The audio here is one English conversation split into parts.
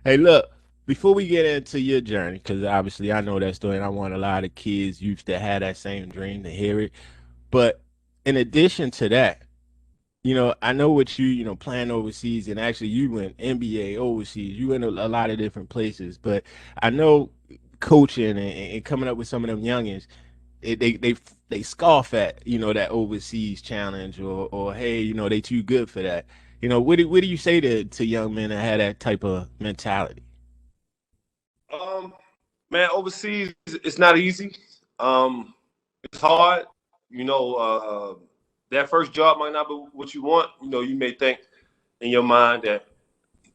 Hey, look, before we get into your journey, because obviously I know that story and I want a lot of kids used to have that same dream to hear it. But in addition to that, I know what playing overseas and actually you went NBA overseas. You went a lot of different places, but I know coaching and coming up with some of them youngins, they scoff at that overseas challenge or hey they too good for that. What do you say to young men that had that type of mentality? Um, Man, overseas it's not easy. It's hard. You know, that first job might not be what you want. You may think in your mind that,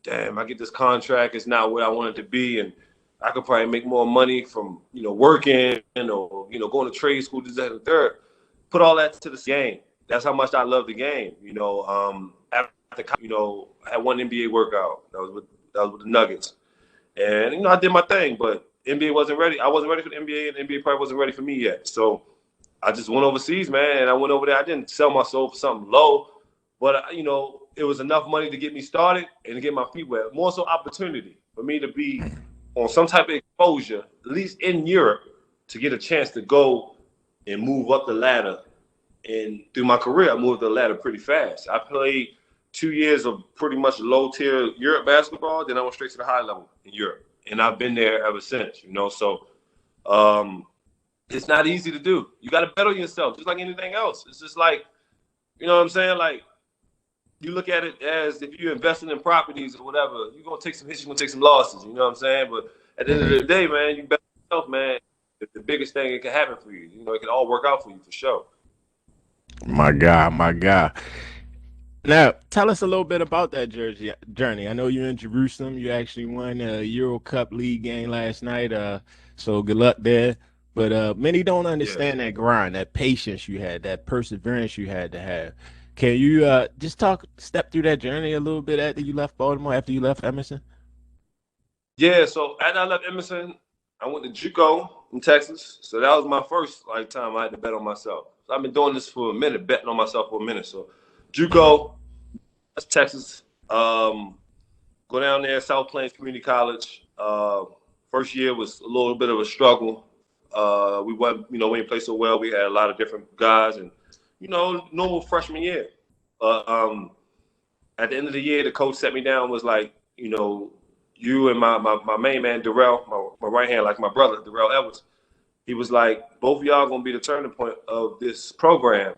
damn, I get this contract, it's not what I want it to be, and I could probably make more money from working or going to trade school, this, that, and the third. Put all that to the game. That's how much I love the game. After I had one NBA workout. That was with the Nuggets. And I did my thing, but NBA wasn't ready. I wasn't ready for the NBA, and the NBA probably wasn't ready for me yet. So I just went overseas, man, and I went over there. I didn't sell my soul for something low, but it was enough money to get me started and to get my feet wet. More so, opportunity for me to be on some type of exposure, at least in Europe, to get a chance to go and move up the ladder. And through my career, I moved the ladder pretty fast. I played 2 years of pretty much low tier Europe basketball. Then I went straight to the high level in Europe, and I've been there ever since. So um, it's not easy to do. You got to bet on yourself, just like anything else. It's just like, what I'm saying? Like, you look at it as if you're investing in properties or whatever, you're gonna take some hits, you're gonna take some losses. You know what I'm saying? But at the end of the Hmm. day, man, you bet on yourself, man. The biggest thing it can happen for you. It can all work out for you for sure. My God, my God. Now, tell us a little bit about that Jersey journey. I know you're in Jerusalem. You actually won a Euro Cup League game last night. So good luck there. But many don't Yeah. understand that grind, that patience you had, that perseverance you had to have. Can you just step through that journey a little bit after you left Baltimore, after you left Emerson? Yeah, so after I left Emerson, I went to JUCO in Texas. So that was my first time I had to bet on myself. So I've been doing this for a minute, betting on myself for a minute. So Hmm. JUCO, that's Texas. Go down there, South Plains Community College. First year was a little bit of a struggle. We didn't play so well. We had a lot of different guys, and normal freshman year. Uh, um, at the end of the year, the coach set me down. Was like, you and my main man Darrell, my right hand, like my brother Darrell Edwards. He was like, both of y'all gonna be the turning point of this program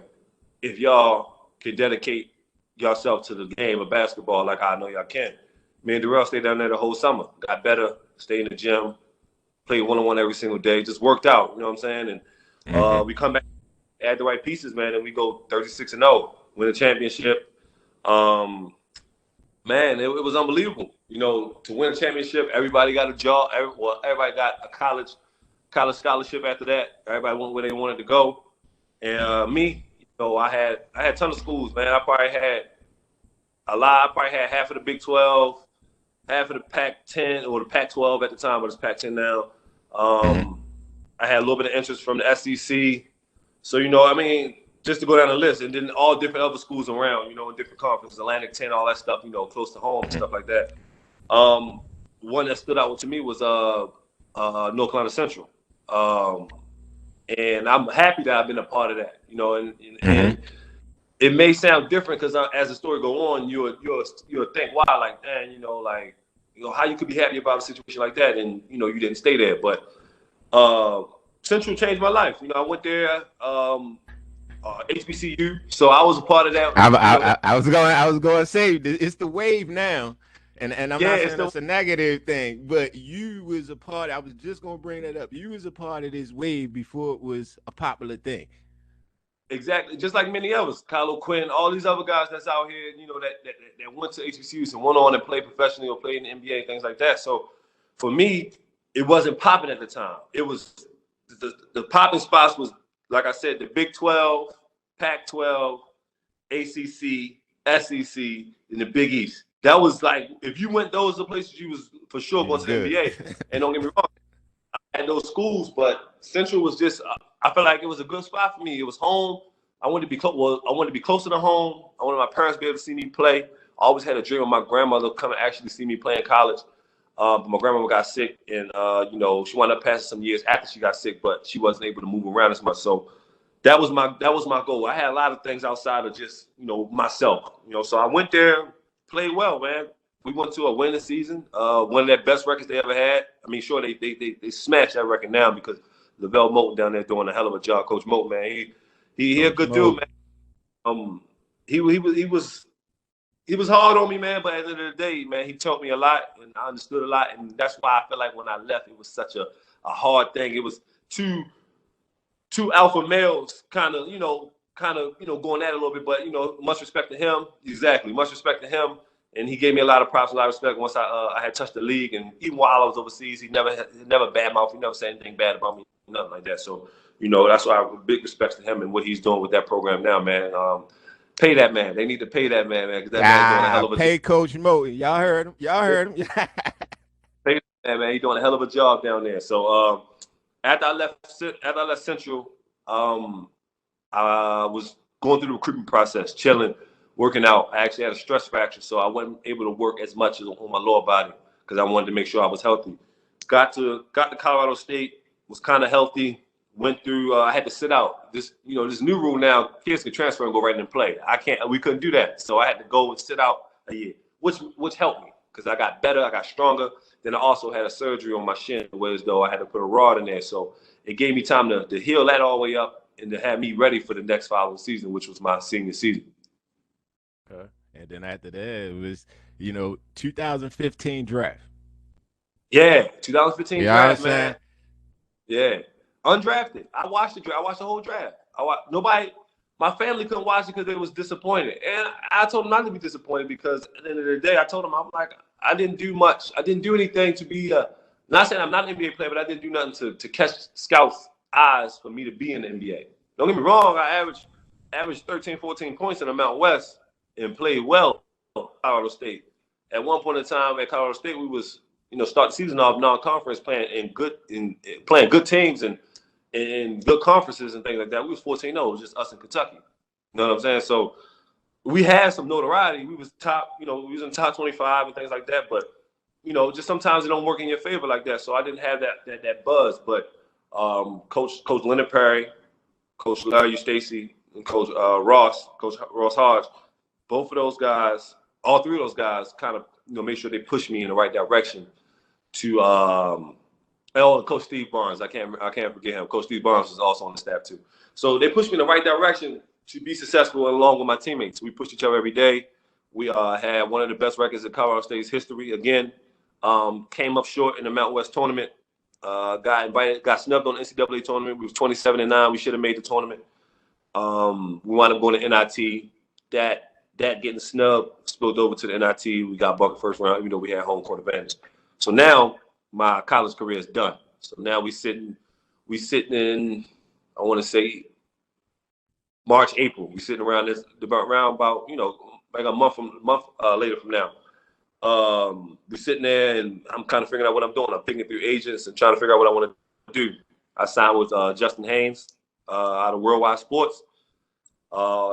if y'all can dedicate yourself to the game of basketball like I know y'all can. Me and Darrell stayed down there the whole summer. Got better, stayed in the gym, played one-on-one every single day, just worked out, you know what I'm saying? And Hmm. we come back, add the right pieces, man, and we go 36-0, win a championship. Um, Man, it was unbelievable. To win a championship, everybody got a job. Everybody got a college scholarship after that. Everybody went where they wanted to go. And me, I had a ton of schools, man. I probably had a lot. I probably had half of the Big 12, half of the Pac-10 or the Pac-12 at the time, but it's Pac-10 now. Hmm. Um, I had a little bit of interest from the SEC. So, I mean, just to go down the list, and then all different other schools around, in different conferences, Atlantic 10, all that stuff, close to home and stuff like that. Um, One that stood out to me was North Carolina Central. Um, and I'm happy that I've been a part of that, and Hmm. it may sound different because as the story go on, you'll think, wow, like, man, how you could be happy about a situation like that, and you didn't stay there. But uh, Central changed my life. I went there, HBCU, so I was a part of that. I was going to say it's the wave now, and I'm Yeah, not it's saying the that's a negative thing, but you was a part. I was just going to bring that up. You was a part of this wave before it was a popular thing. exactly just like many others, Kylo Quinn, all these other guys that's out here, that went to HBCUs and went on and played professionally or played in the NBA, things like that. So for me, it wasn't popping at the time. It was the popping spots was, like I said, the Big 12, Pac-12, ACC, SEC, and the Big East. That was like, if you went those are the places, you was for sure You going was to the good. NBA. And don't get me wrong, at those schools, but Central was just, I felt like it was a good spot for me. It was home. I wanted to be I wanted to be closer to home. I wanted my parents to be able to see me play. I always had a dream of my grandmother coming actually see me play in college. But my grandmama got sick, and she wound up passing some years after she got sick, but she wasn't able to move around as much. So that was my goal. I had a lot of things outside of just myself. So I went there, played well, man. We went to a winning season, one of their best records they ever had. I mean, sure they smashed that record now because Lavelle Moulton down there doing a hell of a job. Coach Moulton, man, he a Coach good dude, Mo. man. He was hard on me, man. But at the end of the day, man, he taught me a lot, and I understood a lot, and that's why I feel like when I left, it was such a hard thing. It was two alpha males going at it a little bit, but much respect to him. Exactly, much respect to him, and he gave me a lot of props, a lot of respect once I had touched the league, and even while I was overseas, he never badmouthed, he never said anything bad about me, nothing like that. So that's why I have big respect to him and what he's doing with that program now, man. Pay that man. They need to pay that man, because that man's doing a hell of a job. Pay Coach Mo. Y'all heard him. Y'all heard him. Pay that man. He's doing a hell of a job down there. So after I left Central, I was going through the recruitment process, chilling, working out. I actually had a stress fracture, so I wasn't able to work as much on my lower body because I wanted to make sure I was healthy. Got to Colorado State, was kind of healthy. Went through. I had to sit out. This new rule now, kids can transfer and go right in and play. We couldn't do that, so I had to go and sit out a year, which helped me because I got better, I got stronger. Then I also had a surgery on my shin, whereas though I had to put a rod in there, so it gave me time to heal that all the way up and to have me ready for the next following season, which was my senior season. Okay. And then after that, it was 2015 draft. Yeah, 2015 You know what I'm draft, saying? man. Yeah, undrafted. I watched the draft. I watched the whole draft. Nobody. My family couldn't watch it because they was disappointed, and I told them not to be disappointed because at the end of the day, I told them I'm like I didn't do much. I didn't do anything to be. Not saying I'm not an NBA player, but I didn't do nothing to catch scouts' eyes for me to be in the NBA. Don't get me wrong. I averaged 13, 14 points in the Mountain West and played well at Colorado State. At one point in time at Colorado State, we was start the season off non-conference playing good teams and good conferences and things like that. We was 14-0. It was just us in Kentucky. You know what I'm saying? So we had some notoriety. We was top, we was in the top 25 and things like that. But, just sometimes it don't work in your favor like that. So I didn't have that buzz. But Coach Leonard Perry, Coach Larry Stacy, and Coach Ross Hodge, both of those guys, all three of those guys kind of, make sure they push me in the right direction to Coach Steve Barnes. I can't forget him. Coach Steve Barnes was also on the staff too. So they pushed me in the right direction to be successful along with my teammates. We pushed each other every day. We had one of the best records in Colorado State's history. Again, came up short in the Mountain West tournament. Got snubbed on the NCAA tournament. We was 27-9. We should have made the tournament. We wound up going to NIT. That getting snubbed spilled over to the NIT. We got bucket first round, even though we had home court advantage. So now my college career is done. So now we sitting in, I want to say March, April. We sitting around about like a month later from now. We're sitting there and I'm kind of figuring out what I'm doing. I'm thinking through agents and trying to figure out what I want to do. I signed with Justin Haynes out of Worldwide Sports.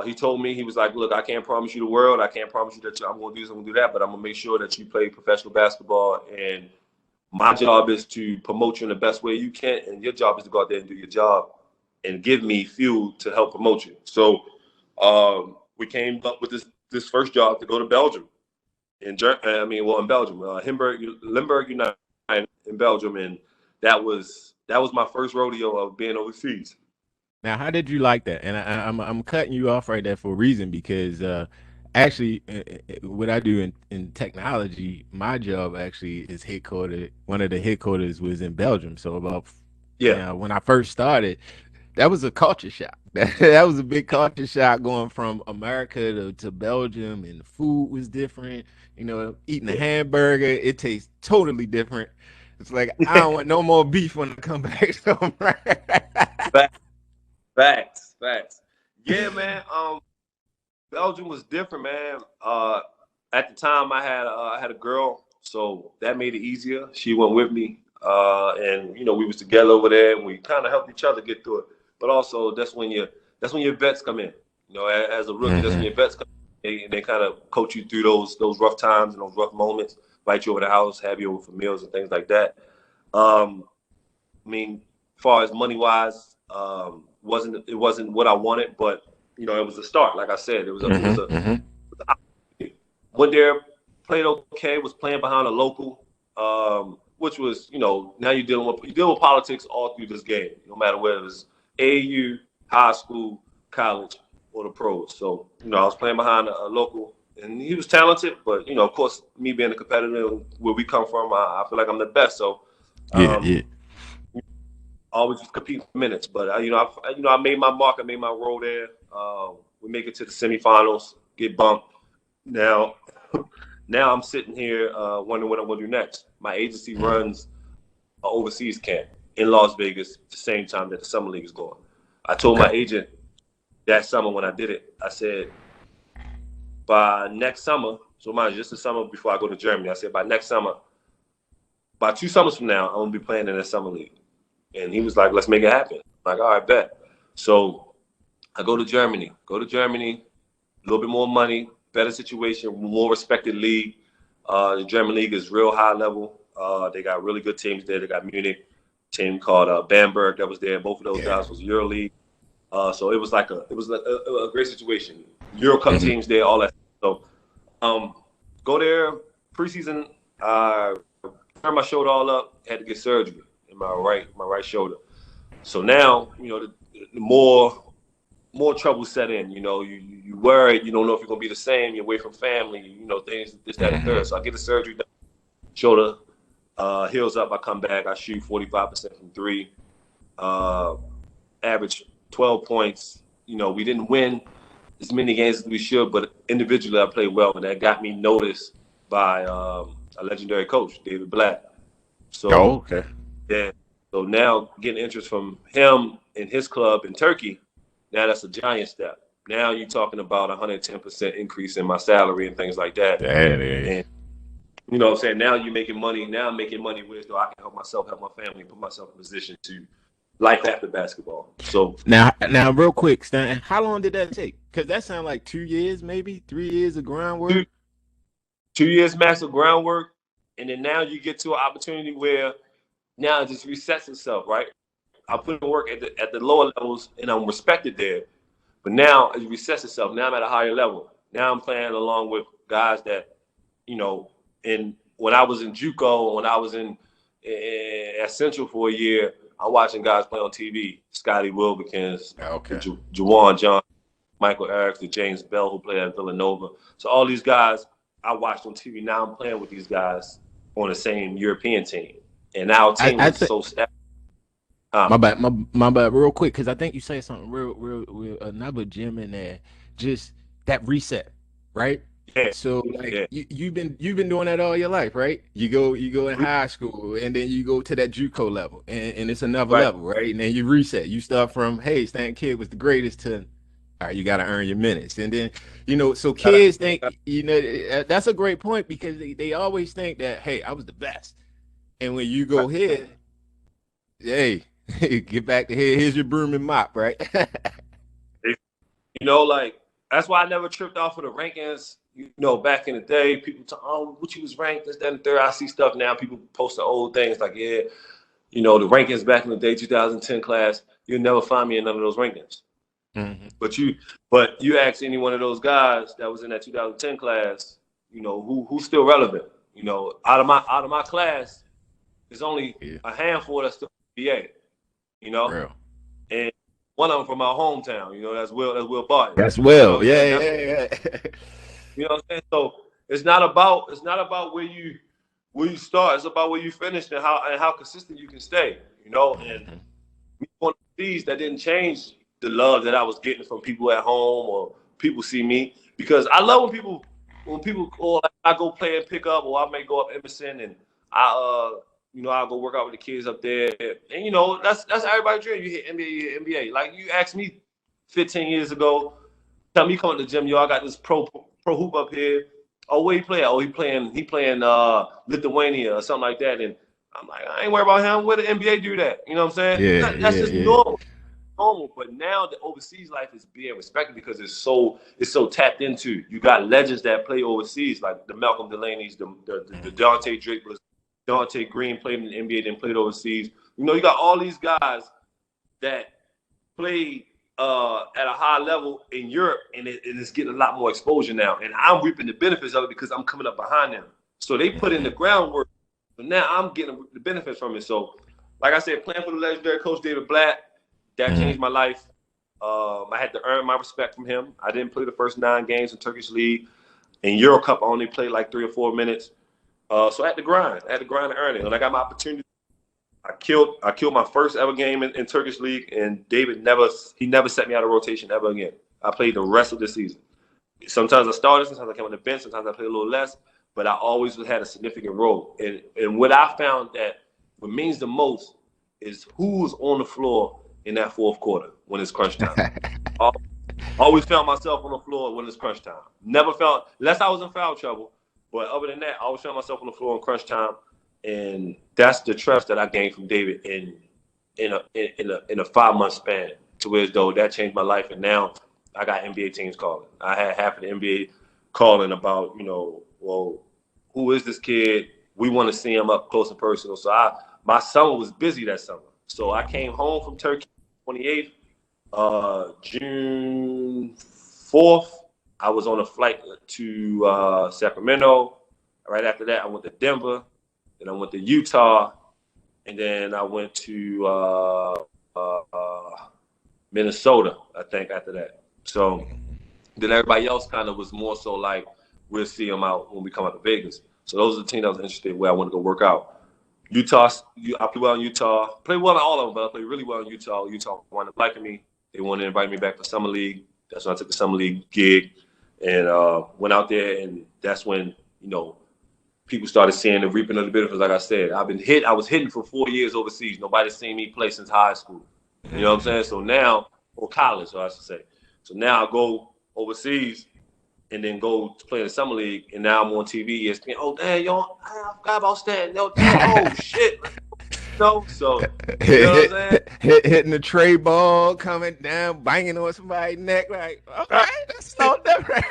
He told me, he was like, look, I can't promise you the world. I can't promise you that I'm going to do this, I'm going to do that, but I'm going to make sure that you play professional basketball. And my job is to promote you in the best way you can. And your job is to go out there and do your job and give me fuel to help promote you. So we came up with this first job to go to Belgium. In Belgium, Limburg United in Belgium. And that was my first rodeo of being overseas. Now, how did you like that? And I'm cutting you off right there for a reason because actually, what I do in technology, my job actually is headquartered. One of the headquarters was in Belgium. So when I first started, that was a culture shock. That was a big culture shock going from America to Belgium, and the food was different. Eating a hamburger, it tastes totally different. It's like I don't want no more beef when I come back home. Facts. Yeah, man. Belgium was different, man. At the time, I had a girl, so that made it easier. She went with me, and we was together over there, and we kind of helped each other get through it. But also, that's when your vets come in. As a rookie, that's when your vets come in. They kind of coach you through those rough times and those rough moments. invite you over the house, have you over for meals and things like that. I mean, as far as money wise, it wasn't what I wanted, but it was a start. Like I said, Mm-hmm. went there, played okay, was playing behind a local, which was, now you deal with politics all through this game, no matter whether it's AAU, high school, college, or the pros. So, I was playing behind a local, and he was talented, but of course, me being a competitor where we come from, I feel like I'm the best. So, Yeah, yeah. always just compete for minutes. But I made my mark. I made my role there. We make it to the semifinals, get bumped. Now, now I'm sitting here wondering what I'm going to do next. My agency runs an overseas camp in Las Vegas at the same time that the summer league is going. I told my Okay. agent that summer when I did it, I said, by next summer, so mind you, just the summer before I go to Germany, I said by next summer, by 2 summers from now, I'm going to be playing in the summer league. And he was like, let's make it happen. I'm like, all right, bet. So I go to Germany, a little bit more money, better situation, more respected league. The German league is real high level. They got really good teams there. They got Munich, team called Bamberg that was there. Both of those Yeah. guys was EuroLeague. So it was a great situation. Euro Cup Mm-hmm. teams there, all that. So go there preseason. Turned my shoulder all up. Had to get surgery in my right shoulder. So now the more trouble set in. You worried. You don't know if you're gonna be the same. You're away from family. Things this, that, and the third. So I get the surgery done. Shoulder heals up. I come back. I shoot 45% from three. Average 12 points. We didn't win as many games as we should, but individually I played well, and that got me noticed by a legendary coach, David Black. Oh, So okay. yeah. So now getting interest from him and his club in Turkey, now that's a giant step. Now you're talking about 110% increase in my salary and things like that. That is. And what I'm saying? Now you're making money. Now I'm making money with so I can help myself, help my family, put myself in a position to life after basketball. So Now, real quick, Stan, how long did that take? Because that sounds like 2 years, maybe 3 years of groundwork. two, 2 years massive groundwork, and then now you get to an opportunity where now it just resets itself, right? I put in work at the lower levels, and I'm respected there. But now it resets itself. Now I'm at a higher level. Now I'm playing along with guys that, and when I was in JUCO, when I was at Central for a year, I'm watching guys play on TV. Scotty Wilbeckins, Okay. Juwan John, Michael Eriks, the James Bell who played at Villanova. So all these guys I watched on TV. Now I'm playing with these guys on the same European team, and our team I is think so stacked. my bad, my bad, real quick, because I think you say something real another gem in there. Just that reset, right? Yeah, So like yeah, you've been doing that all your life, right? You go in high school and then you go to that JUCO level and it's another right. level, right? And then you reset. You start from hey, Stanton Kidd was the greatest to all right, you got to earn your minutes. And then, so Gotta, kids think, that's a great point because they always think that, hey, I was the best. And when you go here, hey, get back to here. Here's your broom and mop, right? like that's why I never tripped off of the rankings. Back in the day, people talk, oh, what you was ranked, this, that, and the third. I see stuff now. People posting old things like, yeah, the rankings back in the day, 2010 class. You'll never find me in none of those rankings. Hmm. But you ask any one of those guys that was in that 2010 class, who's still relevant. Out of my class, there's only Yeah, a handful that's still NBA. You know, real. and one of them from my hometown. That's Will Barton. That's You know what well. I'm saying? Yeah, That's yeah, yeah. what I'm saying. So it's not about where you start. It's about where you finish and how consistent you can stay. And Hmm. one of these that didn't change the love that I was getting from people at home or people see me because I love when people or like I go play and pick up or I may go up Emerson and I'll go work out with the kids up there and that's everybody's dream. You hit NBA, you hit NBA. Like you asked me 15 years ago, tell me come to the gym, I got this pro hoop up here. Oh, where he play at? Oh, he playing Lithuania or something like that. And I'm like, I ain't worried about him. Where the NBA do that? You know what I'm saying? Yeah, That's yeah, just yeah. normal. normal. But now the overseas life is being respected because it's so tapped into. You got legends that play overseas, like the Malcolm Delaney's, the Dante Drake, Dante Green played in the NBA, then played overseas. You got all these guys that played at a high level in Europe, and it's getting a lot more exposure now. And I'm reaping the benefits of it because I'm coming up behind them. So they put in the groundwork. So now I'm getting the benefits from it. So, like I said, playing for the legendary coach David Blatt, that changed my life. I had to earn my respect from him. I didn't play the first 9 games in Turkish League. In Euro Cup, I only played like 3 or 4 minutes. So I had to grind. I had to grind to earn it. When I got my opportunity, I killed my first ever game in Turkish League, and David never set me out of rotation ever again. I played the rest of the season. Sometimes I started, sometimes I came on the bench, sometimes I played a little less, but I always had a significant role. And what I found that what means the most is who's on the floor in that fourth quarter when it's crunch time. I always found myself on the floor when it's crunch time. Never felt, unless I was in foul trouble, but other than that, I always found myself on the floor in crunch time. And that's the trust that I gained from David in a 5-month span, to where as though that changed my life. And now I got NBA teams calling. I had half of the NBA calling about, well, who is this kid? We want to see him up close and personal. So my summer was busy that summer. So I came home from Turkey 28th, June 4th. I was on a flight to Sacramento. Right after that, I went to Denver. Then I went to Utah, and then I went to Minnesota, I think, after that. So then everybody else kind of was more so like, we'll see them out when we come out to Vegas. So those are the teams I was interested in where I wanted to go work out. Utah, I played well in Utah. Played well in all of them, but I played really well in Utah. Utah wanted to like me. They wanted to invite me back to Summer League. That's when I took the Summer League gig and went out there, and that's when, people started seeing the reaping of the benefits. Like I said, I was hitting for 4 years overseas. Nobody's seen me play since high school. You know what I'm saying? So now, or college, I should say. So now I go overseas and then go to play in the summer league, and now I'm on TV, ESPN. Oh, damn, I forgot about Stanton. Yo, damn, oh shit. So you know what I'm saying? Hitting the tray ball, coming down, banging on somebody's neck. Like, okay, that's so different.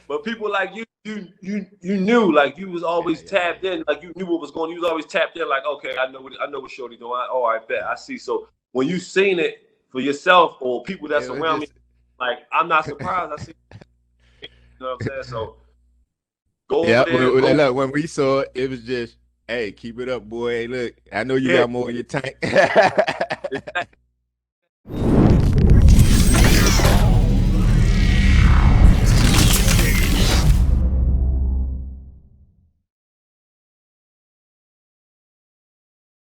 But people like you knew, like, you was always tapped in, like you knew what was going on. You was always tapped in, like, okay, I know what Shorty doing. I bet I see. So when you seen it for yourself or people that's around me, like, I'm not surprised. I see. You know what I'm saying? So go over there. Look, when we saw it, it was just, hey, keep it up, boy. Hey, look, I know you got more in your tank.